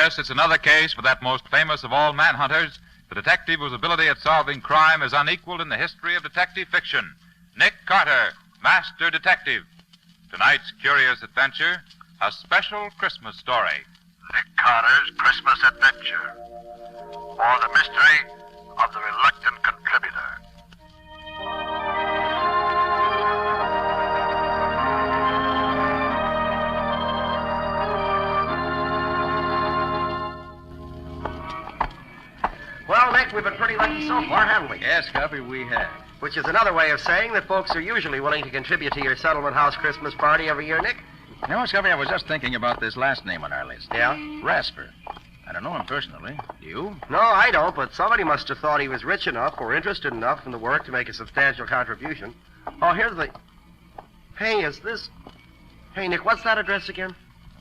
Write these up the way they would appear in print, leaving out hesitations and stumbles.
Yes, it's another case for that most famous of all manhunters, the detective whose ability at solving crime is unequaled in the history of detective fiction, Nick Carter, Master Detective. Tonight's curious adventure, a special Christmas story. Nick Carter's Christmas Adventure, or the mystery of the reluctant contributor. Well, Nick, we've been pretty lucky so far, haven't we? Yes, Guppy, we have. Which is another way of saying that folks are usually willing to contribute to your settlement house Christmas party every year, Nick. You know, Guppy, I was just thinking about this last name on our list. Yeah? Rasper. I don't know him personally. Do you? No, I don't, but somebody must have thought he was rich enough or interested enough in the work to make a substantial contribution. Oh, here's the... Hey, is this... Hey, Nick, what's that address again?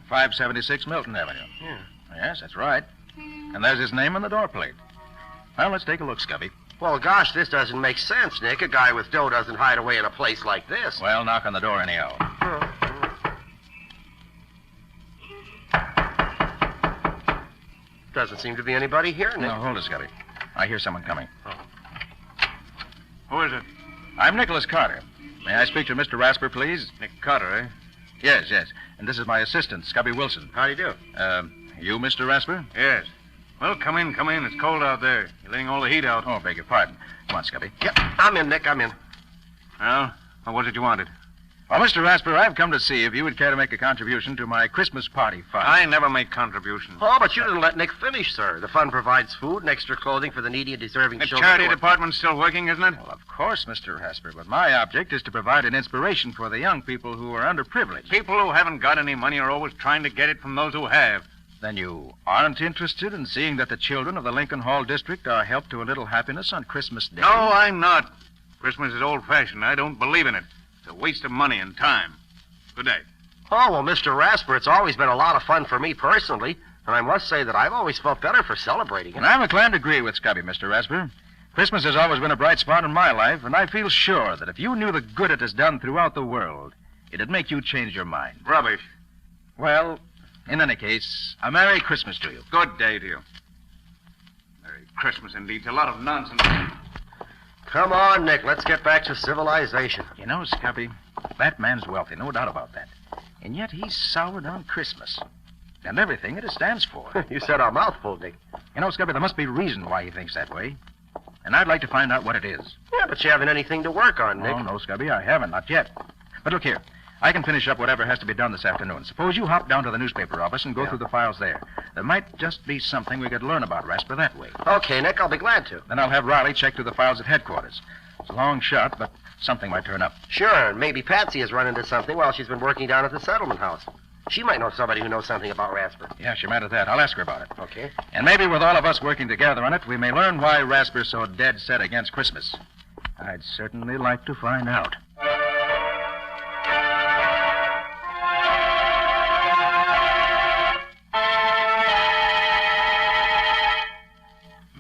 576 Milton Avenue. Yeah. Yes, that's right. And there's his name on the door plate. Well, let's take a look, Scubby. Well, gosh, this doesn't make sense, Nick. A guy with dough doesn't hide away in a place like this. Well, knock on the door anyhow. Doesn't seem to be anybody here, Nick. No, hold it, Scubby. I hear someone coming. Who is it? I'm Nicholas Carter. May I speak to Mr. Rasper, please? Nick Carter, eh? Yes. And this is my assistant, Scubby Wilson. How do you do? You, Mr. Rasper? Yes. Well, come in. It's cold out there. You're letting all the heat out. Oh, beg your pardon. Come on, Scubby. Yep, I'm in, Nick, I'm in. Well, what was it you wanted? Well, Mr. Rasper, I've come to see if you would care to make a contribution to my Christmas party fund. I never make contributions. Oh, but you didn't let Nick finish, sir. The fund provides food and extra clothing for the needy and deserving The children. charity department's still working, isn't it? Well, of course, Mr. Rasper, but my object is to provide an inspiration for the young people who are underprivileged. People who haven't got any money are always trying to get it from those who have. Then you aren't interested in seeing that the children of the Lincoln Hall district are helped to a little happiness on Christmas Day? No, I'm not. Christmas is old-fashioned. I don't believe in it. It's a waste of money and time. Good day. Oh, well, Mr. Rasper, it's always been a lot of fun for me personally, and I must say that I've always felt better for celebrating it. And I'm inclined to agree with Scubby, Mr. Rasper. Christmas has always been a bright spot in my life, and I feel sure that if you knew the good it has done throughout the world, it'd make you change your mind. Rubbish. Well, in any case, a Merry Christmas to you. Good day to you. Merry Christmas, indeed. It's a lot of nonsense. Come on, Nick, let's get back to civilization. You know, Scubby, that man's wealthy, no doubt about that. And yet he's soured on Christmas and everything it stands for. You said a mouthful, Nick. You know, Scubby, there must be a reason why he thinks that way. And I'd like to find out what it is. Yeah, but you haven't anything to work on, Nick. Oh, no, Scubby, I haven't, not yet. But look here. I can finish up whatever has to be done this afternoon. Suppose you hop down to the newspaper office and go through the files there. There might just be something we could learn about Rasper that way. Okay, Nick, I'll be glad to. Then I'll have Riley check through the files at headquarters. It's a long shot, but something might turn up. Sure, and maybe Patsy has run into something while she's been working down at the settlement house. She might know somebody who knows something about Rasper. Yeah, she might have that. I'll ask her about it. Okay. And maybe with all of us working together on it, we may learn why Rasper's so dead set against Christmas. I'd certainly like to find out.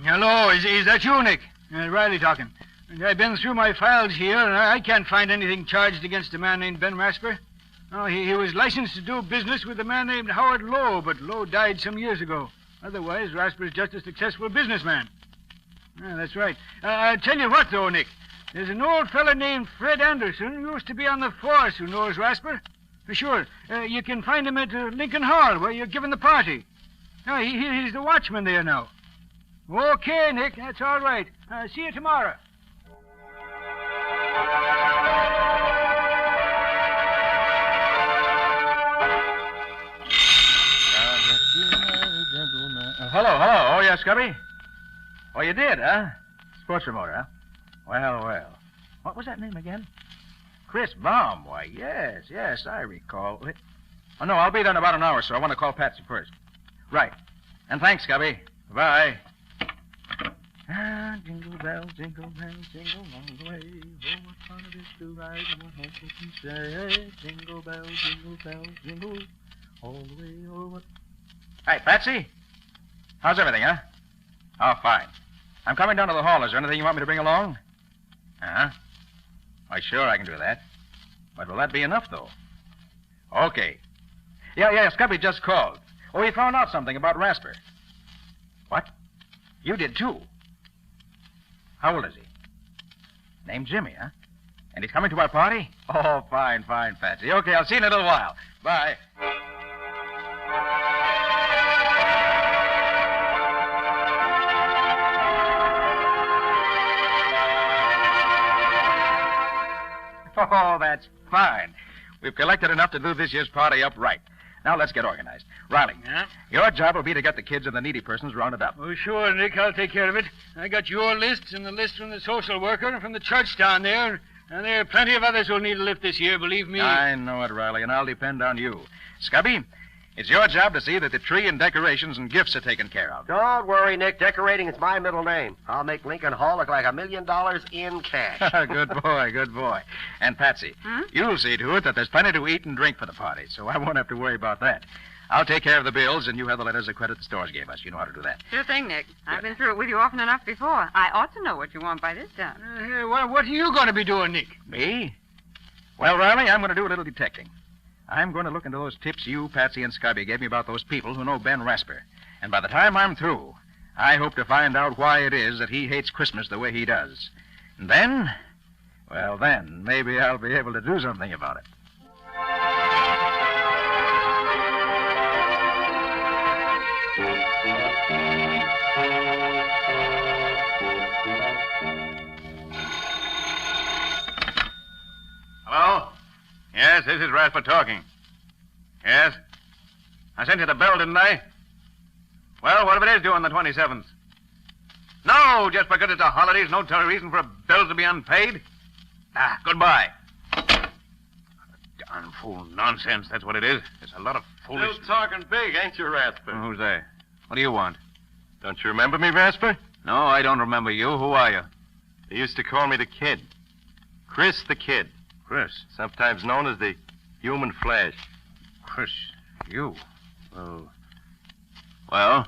Hello, is that you, Nick? Riley talking. I've been through my files here, and I can't find anything charged against a man named Ben Rasper. Oh, he was licensed to do business with a man named Howard Lowe, but Lowe died some years ago. Otherwise, Rasper's just a successful businessman. Yeah, that's right. I'll tell you what, though, Nick. There's an old fella named Fred Anderson who used to be on the force who knows Rasper. Sure, you can find him at Lincoln Hall, where you're giving the party. He's the watchman there now. Okay, Nick, that's all right. See you tomorrow. Hello. Oh, yes, Scubby? Oh, you did, huh? Sports remoter, huh? Well. What was that name again? Chris Baum. Why, yes, I recall. Oh, no, I'll be there in about an hour, so I want to call Patsy first. Right. And thanks, Scubby. Bye. Jingle bells, jingle all the way. Oh, what fun it is to ride in a horse open sleigh. Jingle bells, jingle all the way. Oh, what... Hey, Patsy. How's everything, huh? Oh, fine. I'm coming down to the hall. Is there anything you want me to bring along? Uh-huh. Why, sure, I can do that. But will that be enough, though? Okay. Yeah, Scubby just called. Oh, he found out something about Rasper. What? You did, too? How old is he? Named Jimmy, huh? And he's coming to our party? Oh, fine, Patsy. Okay, I'll see you in a little while. Bye. Oh, that's fine. We've collected enough to do this year's party up right. Now let's get organized. Riley, your job will be to get the kids and the needy persons rounded up. Oh, sure, Nick. I'll take care of it. I got your list and the list from the social worker and from the church down there. And there are plenty of others who'll need a lift this year, believe me. I know it, Riley, and I'll depend on you. Scubby, it's your job to see that the tree and decorations and gifts are taken care of. Don't worry, Nick. Decorating is my middle name. I'll make Lincoln Hall look like $1 million in cash. Good boy. And Patsy, you'll see to it that there's plenty to eat and drink for the party, so I won't have to worry about that. I'll take care of the bills, and you have the letters of credit the stores gave us. You know how to do that. Sure thing, Nick. I've been through it with you often enough before. I ought to know what you want by this time. What are you going to be doing, Nick? Me? Well, Riley, I'm going to do a little detecting. I'm going to look into those tips you, Patsy, and Scubby gave me about those people who know Ben Rasper. And by the time I'm through, I hope to find out why it is that he hates Christmas the way he does. And then, well, then, maybe I'll be able to do something about it. Hello? Yes, this is Rasper talking. Yes? I sent you the bill, didn't I? Well, what if it is due on the 27th? No, just because it's a holiday is no reason for a bill to be unpaid. Goodbye. Darn fool nonsense, that's what it is. It's a lot of foolish... Still talking big, ain't you, Rasper? Who's that? What do you want? Don't you remember me, Rasper? No, I don't remember you. Who are you? They used to call me the Kid. Chris the Kid. Chris. Sometimes known as the Human Flash. Chris, you? Well?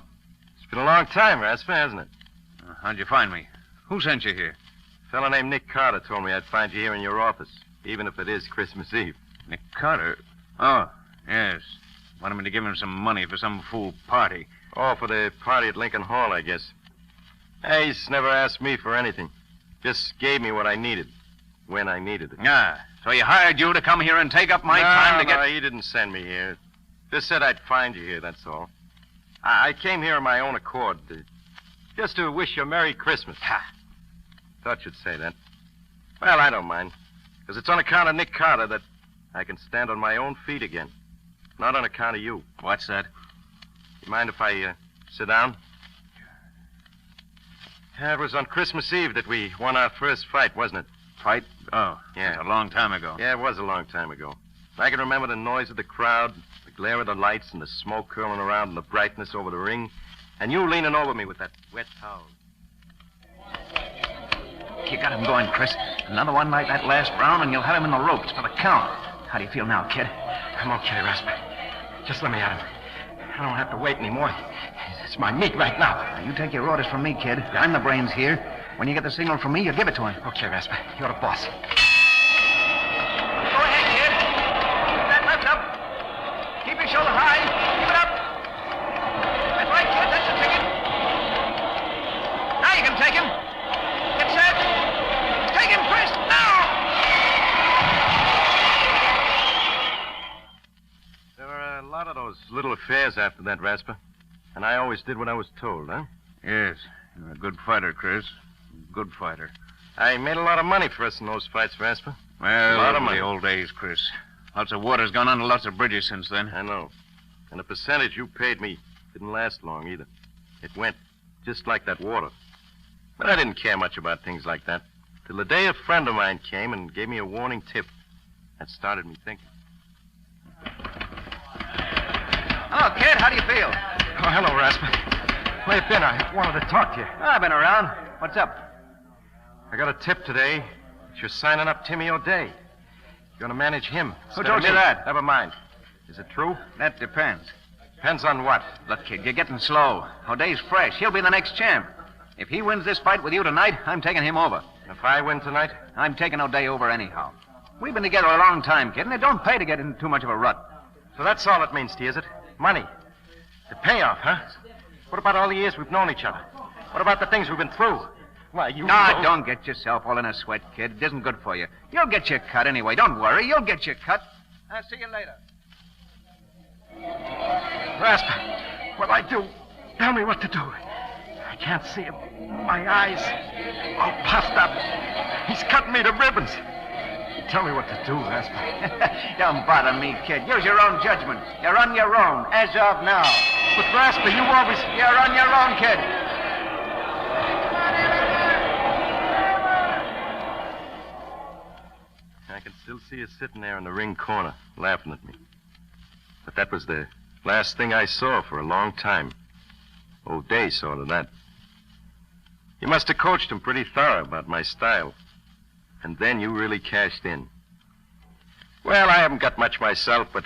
It's been a long time, Rasper, hasn't it? How'd you find me? Who sent you here? A fellow named Nick Carter told me I'd find you here in your office, even if it is Christmas Eve. Nick Carter? Oh, yes. Wanted me to give him some money for some fool party. Oh, for the party at Lincoln Hall, I guess. Hey, he's never asked me for anything. Just gave me what I needed, when I needed it. So he hired you to come here and take up my time to get... No, he didn't send me here. Just said I'd find you here, that's all. I came here on my own accord, just to wish you a Merry Christmas. Thought you'd say that. Well, I don't mind, because it's on account of Nick Carter that I can stand on my own feet again. Not on account of you. What's that? You mind if I sit down? It was on Christmas Eve that we won our first fight, wasn't it? Fight? Oh, yeah. That's a long time ago. Yeah, it was a long time ago. I can remember the noise of the crowd, the glare of the lights, and the smoke curling around and the brightness over the ring, and you leaning over me with that wet towel. You got him going, Chris. Another one like that last round, and you'll have him in the ropes for the count. How do you feel now, kid? I'm okay, Rasper. Just let me at him. I don't have to wait anymore. It's my meat right now. You take your orders from me, kid. I'm the brains here. When you get the signal from me, you give it to him. Okay, Rasper. You're the boss. Go ahead, kid. Keep that left up. Keep your shoulder high. Keep it up. That's right, kid. That's the ticket. Now you can take him. Get set. Take him, Chris. Now! There were a lot of those little affairs after that, Rasper. And I always did what I was told, huh? Yes. You're a good fighter, Chris. Good fighter. I made a lot of money for us in those fights, Rasper. Well, a lot of money. The old days, Chris. Lots of water's gone under lots of bridges since then. I know. And the percentage you paid me didn't last long either. It went just like that water. But I didn't care much about things like that. Till the day a friend of mine came and gave me a warning tip. That started me thinking. Hello, kid. How do you feel? Oh, hello, Rasper. Where you been? I wanted to talk to you. I've been around. What's up? I got a tip today that you're signing up Timmy O'Day. You're going to manage him. Who told you that? Never mind. Is it true? That depends. Depends on what? Look, kid, you're getting slow. O'Day's fresh. He'll be the next champ. If he wins this fight with you tonight, I'm taking him over. If I win tonight? I'm taking O'Day over anyhow. We've been together a long time, kid, and it don't pay to get in too much of a rut. So that's all it means to you, is it? Money. The payoff, huh? What about all the years we've known each other? What about the things we've been through? Why, you know... Don't get yourself all in a sweat, kid. It isn't good for you. You'll get your cut anyway. Don't worry. You'll get your cut. I'll see you later. Rasper, what'll I do? Tell me what to do. I can't see him. My eyes all puffed up. He's cutting me to ribbons. Tell me what to do, Rasper. Don't bother me, kid. Use your own judgment. You're on your own, as of now. But, Rasper, you always... You're on your own, kid. I can still see you sitting there in the ring corner, laughing at me. But that was the last thing I saw for a long time. O'Day saw to that. You must have coached him pretty thorough about my style. And then you really cashed in. Well, I haven't got much myself, but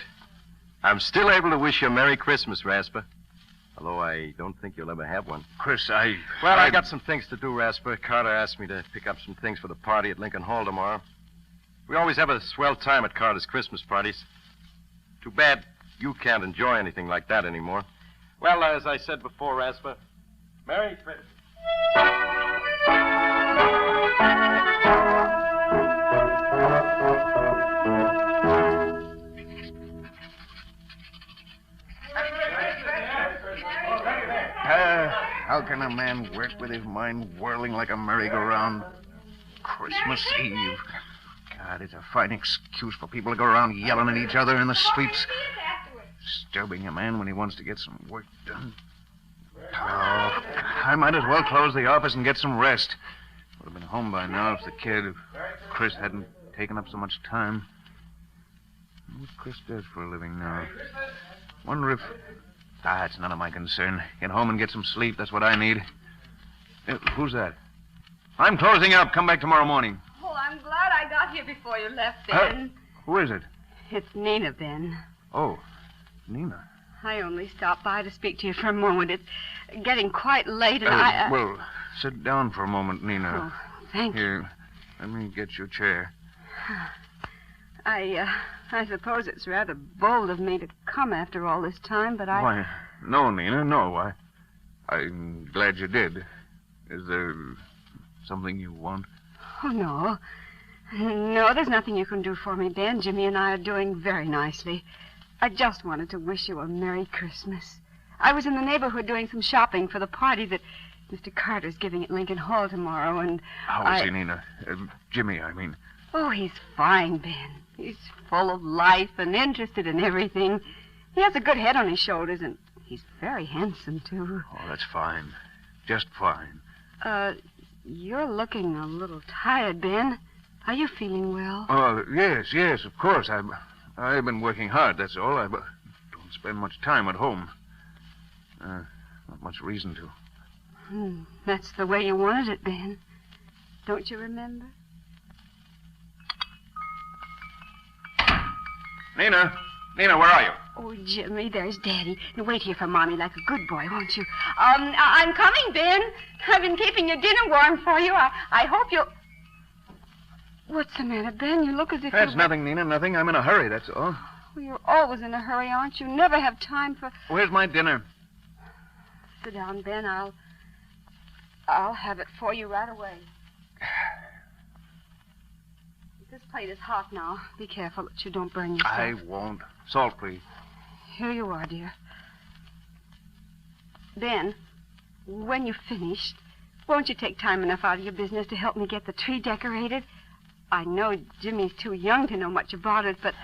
I'm still able to wish you a Merry Christmas, Rasper. Although I don't think you'll ever have one. Chris, I got some things to do, Rasper. Carter asked me to pick up some things for the party at Lincoln Hall tomorrow. We always have a swell time at Carter's Christmas parties. Too bad you can't enjoy anything like that anymore. Well, as I said before, Rasper, Merry Christmas. How can a man work with his mind whirling like a merry-go-round? Christmas Eve. God, it's a fine excuse for people to go around yelling at each other in the streets. Disturbing a man when he wants to get some work done. Oh, I might as well close the office and get some rest. Would have been home by now if the kid, if Chris hadn't taken up so much time. What Chris does for a living now. Wonder if... it's none of my concern. Get home and get some sleep. That's what I need. Who's that? I'm closing up. Come back tomorrow morning. Oh, I'm glad I got here before you left, Ben. Who is it? It's Nina, Ben. Oh, Nina. I only stopped by to speak to you for a moment. It's getting quite late, and Well, sit down for a moment, Nina. Oh, thank you. Here, let me get your chair. I suppose it's rather bold of me to come after all this time, but Why, no, Nina, no. I'm glad you did. Is there something you want? Oh, no. No, there's nothing you can do for me, Ben. Jimmy and I are doing very nicely. I just wanted to wish you a Merry Christmas. I was in the neighborhood doing some shopping for the party that Mr. Carter's giving at Lincoln Hall tomorrow, and How is he, Nina? Jimmy, I mean. Oh, he's fine, Ben. He's full of life and interested in everything. He has a good head on his shoulders, and he's very handsome, too. Oh, that's fine. Just fine. You're looking a little tired, Ben. Are you feeling well? Oh, yes, of course. I've been working hard, that's all. I don't spend much time at home. Not much reason to. That's the way you wanted it, Ben. Don't you remember? Nina, where are you? Oh, Jimmy, there's Daddy. Now, wait here for Mommy like a good boy, won't you? I'm coming, Ben. I've been keeping your dinner warm for you. I hope you'll... What's the matter, Ben? You look as if That's nothing, Nina, nothing. I'm in a hurry, that's all. Well, you're always in a hurry, aren't you? Never have time for... Where's my dinner? Sit down, Ben. I'll have it for you right away. This plate is hot now. Be careful that you don't burn yourself. I won't. Salt, please. Here you are, dear. Ben, when you've finished, won't you take time enough out of your business to help me get the tree decorated? I know Jimmy's too young to know much about it, but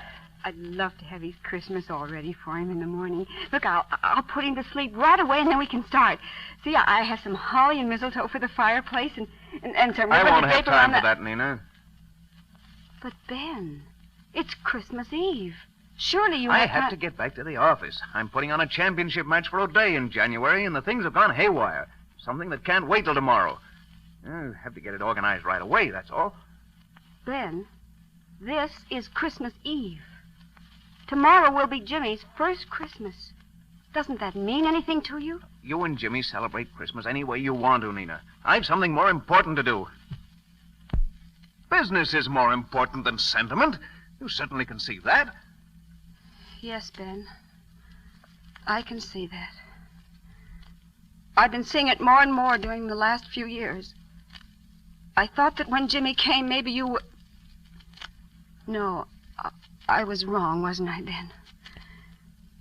I'd love to have his Christmas all ready for him in the morning. Look, I'll put him to sleep right away, and then we can start. See, I have some holly and mistletoe for the fireplace, and some ribbon I won't and have paper time on for that, Nina. But, Ben, it's Christmas Eve. Surely you I have have to get back to the office. I'm putting on a championship match for O'Day in January, and the things have gone haywire. Something that can't wait till tomorrow. I have to get it organized right away, that's all. Ben, this is Christmas Eve. Tomorrow will be Jimmy's first Christmas. Doesn't that mean anything to you? You and Jimmy celebrate Christmas any way you want to, Nina. I've something more important to do. Business is more important than sentiment. You certainly can see that. Yes, Ben. I can see that. I've been seeing it more and more during the last few years. I thought that when Jimmy came, maybe you were... No, I was wrong, wasn't I, Ben?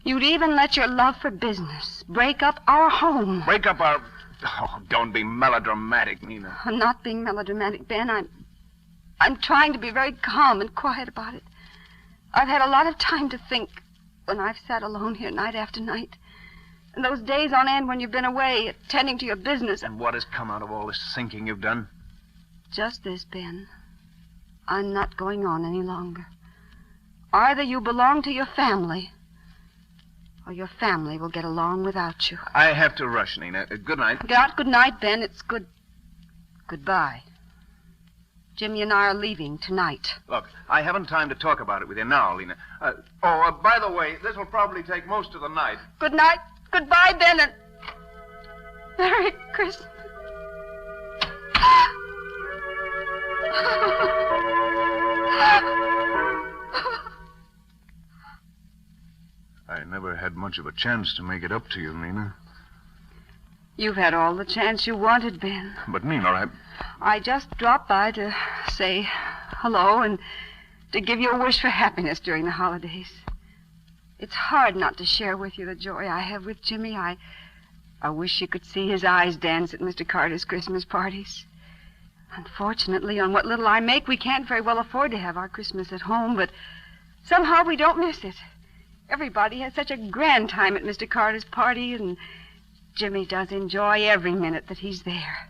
You'd even let your love for business break up our home. Break up our... Oh, don't be melodramatic, Nina. I'm not being melodramatic, Ben. I'm trying to be very calm and quiet about it. I've had a lot of time to think when I've sat alone here night after night. And those days on end when you've been away, attending to your business. And what has come out of all this thinking you've done? Just this, Ben. I'm not going on any longer. Either you belong to your family, or your family will get along without you. I have to rush, Nina. Good night. Not good night, Ben. It's goodbye. Jimmy and I are leaving tonight. Look, I haven't time to talk about it with you now, Lena. By the way, this will probably take most of the night. Good night. Goodbye, Ben, and Merry Christmas. I never had much of a chance to make it up to you, Nina. You've had all the chance you wanted, Ben. But, Nina, I just dropped by to say hello and to give you a wish for happiness during the holidays. It's hard not to share with you the joy I have with Jimmy. I wish you could see his eyes dance at Mr. Carter's Christmas parties. Unfortunately, on what little I make, we can't very well afford to have our Christmas at home, but somehow we don't miss it. Everybody has such a grand time at Mr. Carter's party, and Jimmy does enjoy every minute that he's there.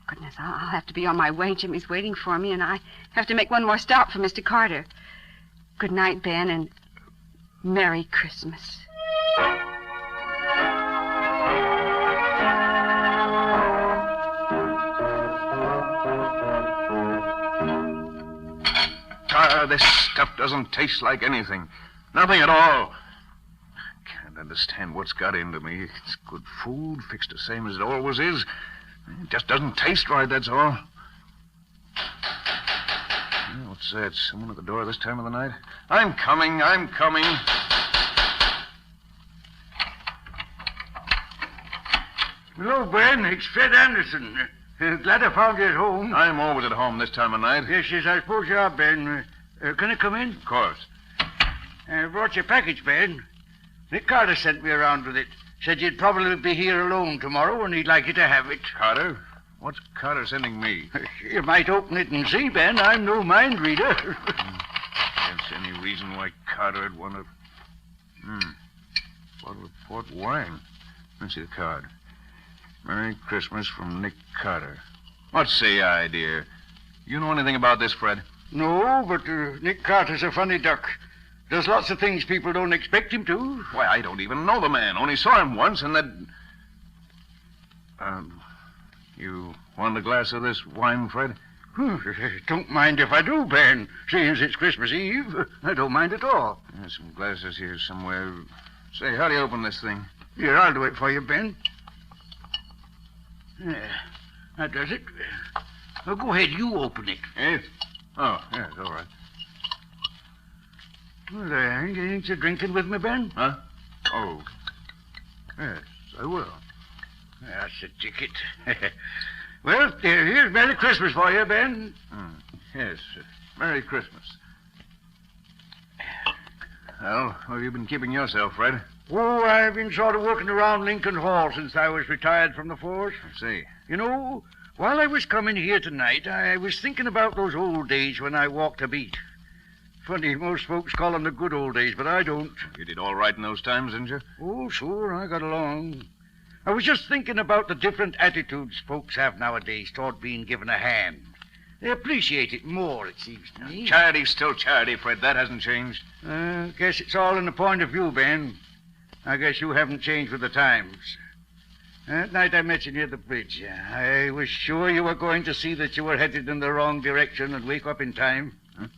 Goodness, I'll have to be on my way. Jimmy's waiting for me, and I have to make one more stop for Mr. Carter. Good night, Ben, and Merry Christmas. This stuff doesn't taste like anything. Nothing at all. I can't understand what's got into me. It's good food, fixed the same as it always is. It just doesn't taste right, that's all. What's that? Someone at the door this time of the night? I'm coming. Hello, Ben. It's Fred Anderson. Glad I found you at home. I'm always at home this time of night. Yes, I suppose you are, Ben. Can I come in? Of course. I brought your package, Ben. Nick Carter sent me around with it. Said you'd probably be here alone tomorrow, and he'd like you to have it. Carter? What's Carter sending me? You might open it and see, Ben. I'm no mind reader. Can't see any reason why Carter'd want to... Bottle of port wine. Let's see the card. Merry Christmas from Nick Carter. What say I, dear? You know anything about this, Fred? No, but Nick Carter's a funny duck. Does lots of things people don't expect him to. Why, I don't even know the man. Only saw him once, and that... You want a glass of this wine, Fred? Don't mind if I do, Ben. Seeing as it's Christmas Eve, I don't mind at all. There's some glasses here somewhere. Say, how do you open this thing? Here, I'll do it for you, Ben. There. That does it. Well, go ahead, you open it. Yes? Oh, yes, all right. Well, ain't you drinking with me, Ben? Huh? Oh. Yes, I will. That's the ticket. Well, here's Merry Christmas for you, Ben. Yes, Merry Christmas. Well, how have you been keeping yourself, Fred? Oh, I've been sort of working around Lincoln Hall since I was retired from the force. I see. You know, while I was coming here tonight, I was thinking about those old days when I walked a beat. Funny, most folks call them the good old days, but I don't. You did all right in those times, didn't you? Oh, sure, I got along. I was just thinking about the different attitudes folks have nowadays toward being given a hand. They appreciate it more, it seems to me. Charity's still charity, Fred. That hasn't changed. Guess it's all in the point of view, Ben. I guess you haven't changed with the times. That night I met you near the bridge. I was sure you were going to see that you were headed in the wrong direction and wake up in time. Huh?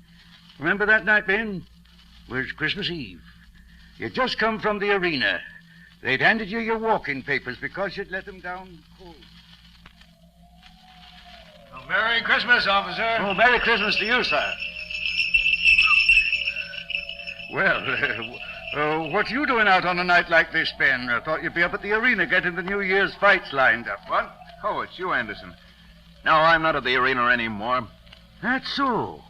Remember that night, Ben? It was Christmas Eve. You'd just come from the arena. They'd handed you your walking papers because you'd let them down cold. Well, Merry Christmas, officer. Oh, Merry Christmas to you, sir. Well, What you doing out on a night like this, Ben? I thought you'd be up at the arena getting the New Year's fights lined up. What? Oh, it's you, Anderson. No, I'm not at the arena anymore. That's so.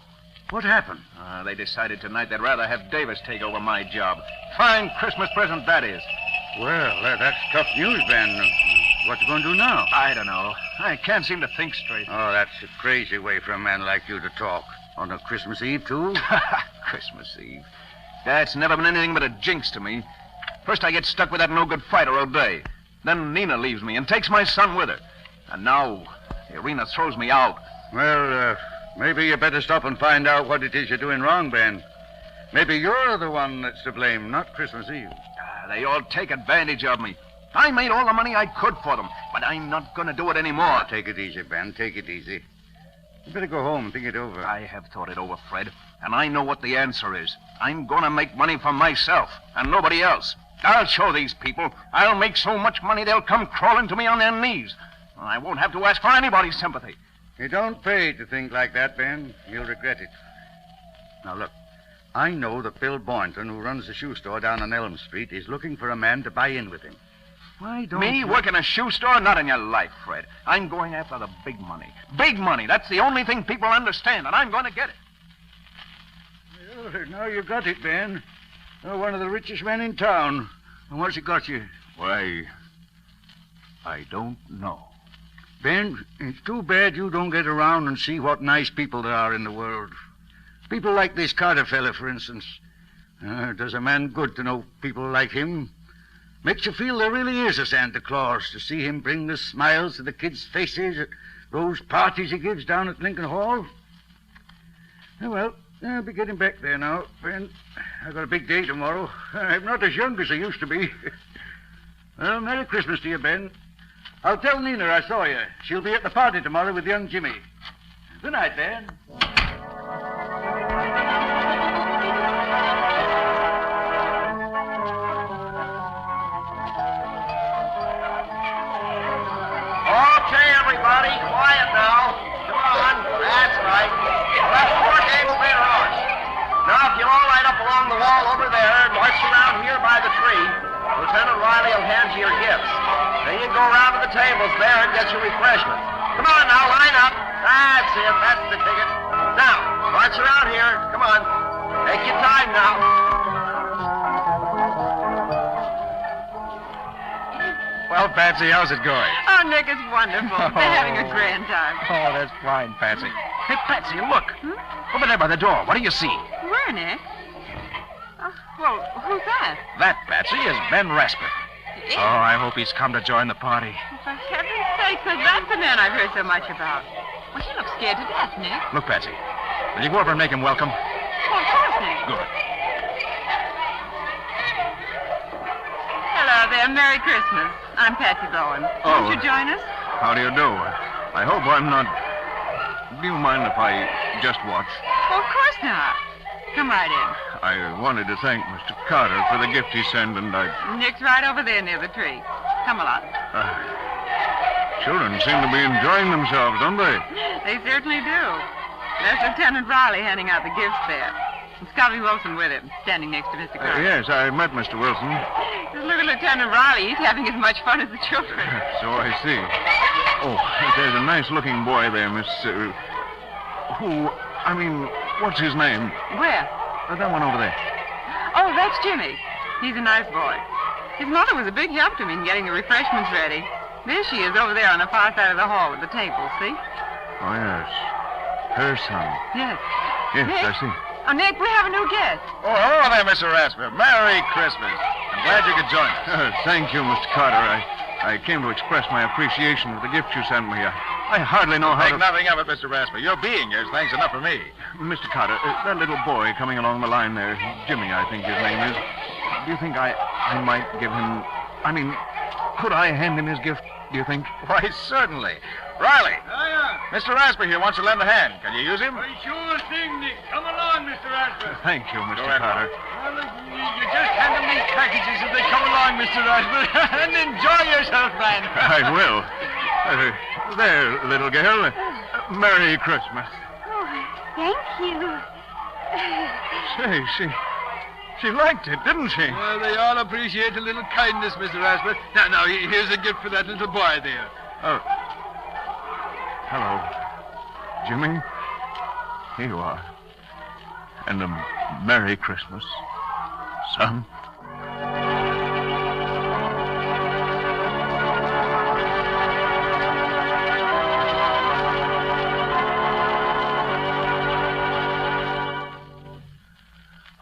What happened? They decided tonight they'd rather have Davis take over my job. Fine Christmas present that is. Well, that's tough news, Ben. What you going to do now? I don't know. I can't seem to think straight. Oh, that's a crazy way for a man like you to talk. On a Christmas Eve, too? Christmas Eve. That's never been anything but a jinx to me. First I get stuck with that no-good fighter O'Day. Then Nina leaves me and takes my son with her. And now the arena throws me out. Well, maybe you better stop and find out what it is you're doing wrong, Ben. Maybe you're the one that's to blame, not Christmas Eve. They all take advantage of me. I made all the money I could for them, but I'm not going to do it anymore. Take it easy, Ben. Take it easy. You better go home and think it over. I have thought it over, Fred, and I know what the answer is. I'm going to make money for myself and nobody else. I'll show these people. I'll make so much money they'll come crawling to me on their knees. I won't have to ask for anybody's sympathy. You don't pay to think like that, Ben. You'll regret it. Now, look. I know that Bill Boynton, who runs the shoe store down on Elm Street, is looking for a man to buy in with him. Why don't Me you... work in a shoe store? Not in your life, Fred. I'm going after the big money. Big money. That's the only thing people understand, and I'm going to get it. Well, now you got it, Ben. You're one of the richest men in town. And what's it got you? Why, I don't know. Ben, it's too bad you don't get around and see what nice people there are in the world. People like this Carter fella, for instance. Does a man good to know people like him. Makes you feel there really is a Santa Claus, to see him bring the smiles to the kids' faces at those parties he gives down at Lincoln Hall. Well, I'll be getting back there now, Ben. I've got a big day tomorrow. I'm not as young as I used to be. Well, Merry Christmas to you, Ben. I'll tell Nina I saw you. She'll be at the party tomorrow with young Jimmy. Good night, Ben. Okay, everybody, quiet now. Come on. That's right. Well, 4 games later on. Now, if you'll all line up along the wall over there and march around here by the tree, Lieutenant Riley will hand you your gifts. Then you go around to the tables there and get your refreshments. Come on now, line up. That's it. That's the ticket. Now, march around here. Come on. Take your time now. Well, Patsy, how's it going? Oh, Nick, it's wonderful. They're having a grand time. Oh, that's fine, Patsy. Hey, Patsy, look. Over there by the door. What do you see? Where, Nick? Well, who's that? That, Patsy, is Ben Rasper. Is? Oh, I hope he's come to join the party. For heaven's sake, that's the man I've heard so much about. Well, he looks scared to death, Nick. Look, Patsy, will you go over and make him welcome? Oh, of course, Nick. Good. Hello there. Merry Christmas. I'm Patsy Bowen. Oh. Won't you join us? How do you do? I hope I'm not... Do you mind if I just watch? Oh, of course not. Come right in. I wanted to thank Mr. Carter for the gift he sent, and I... Nick's right over there near the tree. Come along. Children seem to be enjoying themselves, don't they? They certainly do. There's Lieutenant Riley handing out the gifts there. And Scotty Wilson with him, standing next to Mr. Carter. Yes, I met Mr. Wilson. Just look at Lieutenant Riley. He's having as much fun as the children. So I see. Oh, there's a nice-looking boy there, Miss... what's his name? Where? That one over there. Oh, that's Jimmy. He's a nice boy. His mother was a big help to me in getting the refreshments ready. There she is over there on the far side of the hall with the table, see? Oh, yes. Her son. Yes. Yes, Nick? I see. Oh, Nick, we have a new guest. Oh, hello there, Mr. Rasper. Merry Christmas. I'm glad you could join us. Thank you, Mr. Carter. I came to express my appreciation for the gift you sent me. I hardly know how to... Make nothing of it, Mr. Rasper. Your being here is thanks enough for me. Mr. Carter, that little boy coming along the line there, Jimmy, I think his name is. Do you think I might give him... could I hand him his gift, do you think? Why, certainly. Riley, Mr. Rasper here wants to lend a hand. Can you use him? Sure thing, Nick. Come along, Mr. Rasper. Thank you, Mr. Go ahead, Carter. Well, you just hand them these packages as they come along, Mr. Rasper, and enjoy yourself, man. I will. There, little girl. Merry Christmas. Oh, thank you. Say, She liked it, didn't she? Well, they all appreciate a little kindness, Mr. Rasper. Now, here's a gift for that little boy there. Oh. Hello, Jimmy. Here you are. And a Merry Christmas, son.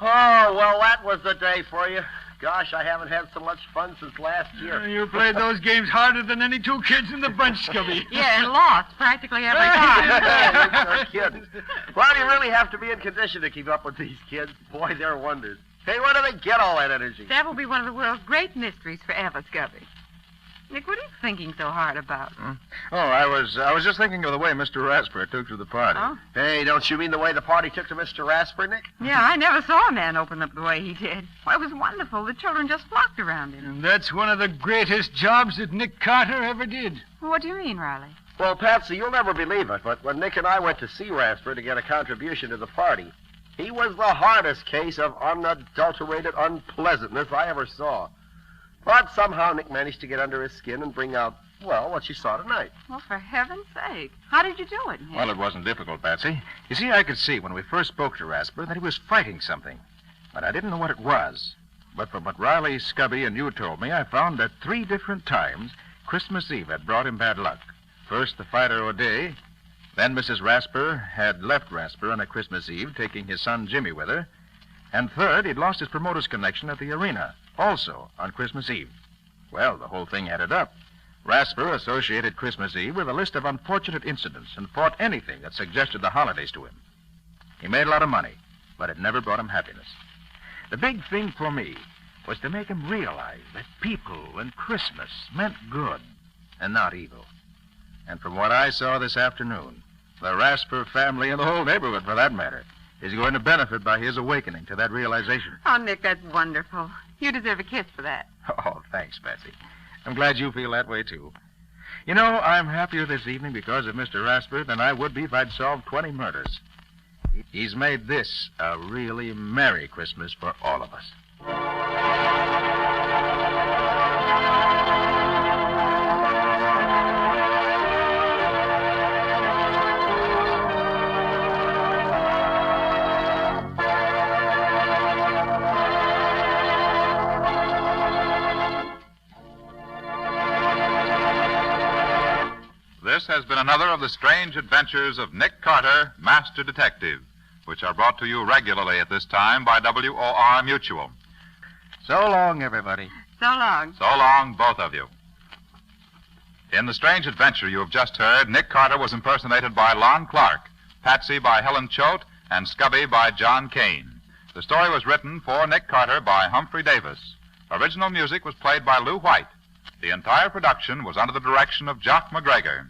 Oh, well, that was the day for you. Gosh, I haven't had so much fun since last year. You played those games harder than any two kids in the bunch, Scubby. Yeah, and lost practically every time. No kidding. Well, you really have to be in condition to keep up with these kids. Boy, they're wonders. Hey, where do they get all that energy? That will be one of the world's great mysteries forever, Scubby. Nick, what are you thinking so hard about? Oh, I was just thinking of the way Mr. Rasper took to the party. Oh? Hey, don't you mean the way the party took to Mr. Rasper, Nick? Yeah, I never saw a man open up the way he did. Well, it was wonderful. The children just flocked around him. And that's one of the greatest jobs that Nick Carter ever did. Well, what do you mean, Riley? Well, Patsy, you'll never believe it, but when Nick and I went to see Rasper to get a contribution to the party, he was the hardest case of unadulterated unpleasantness I ever saw. But somehow Nick managed to get under his skin and bring out, well, what you saw tonight. Well, for heaven's sake. How did you do it, Nick? Well, it wasn't difficult, Patsy. You see, I could see when we first spoke to Rasper that he was fighting something. But I didn't know what it was. But from what Riley, Scubby, and you told me, I found that 3 different times Christmas Eve had brought him bad luck. First, the fighter O'Day. Then Mrs. Rasper had left Rasper on a Christmas Eve, taking his son Jimmy with her. And third, he'd lost his promoter's connection at the arena, also on Christmas Eve. Well, the whole thing added up. Rasper associated Christmas Eve with a list of unfortunate incidents and fought anything that suggested the holidays to him. He made a lot of money, but it never brought him happiness. The big thing for me was to make him realize that people and Christmas meant good and not evil. And from what I saw this afternoon, the Rasper family and the whole neighborhood, for that matter, is going to benefit by his awakening to that realization. Oh, Nick, that's wonderful. You deserve a kiss for that. Oh, thanks, Betsy. I'm glad you feel that way, too. You know, I'm happier this evening because of Mr. Rasper than I would be if I'd solved 20 murders. He's made this a really Merry Christmas for all of us. This has been another of the strange adventures of Nick Carter, Master Detective, which are brought to you regularly at this time by WOR Mutual. So long, everybody. So long. So long, both of you. In the strange adventure you have just heard, Nick Carter was impersonated by Lon Clark, Patsy by Helen Choate, and Scubby by John Kane. The story was written for Nick Carter by Humphrey Davis. Original music was played by Lou White. The entire production was under the direction of Jock McGregor.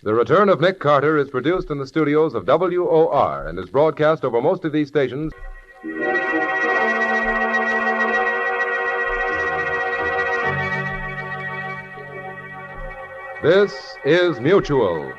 The Return of Nick Carter is produced in the studios of WOR and is broadcast over most of these stations. This is Mutual.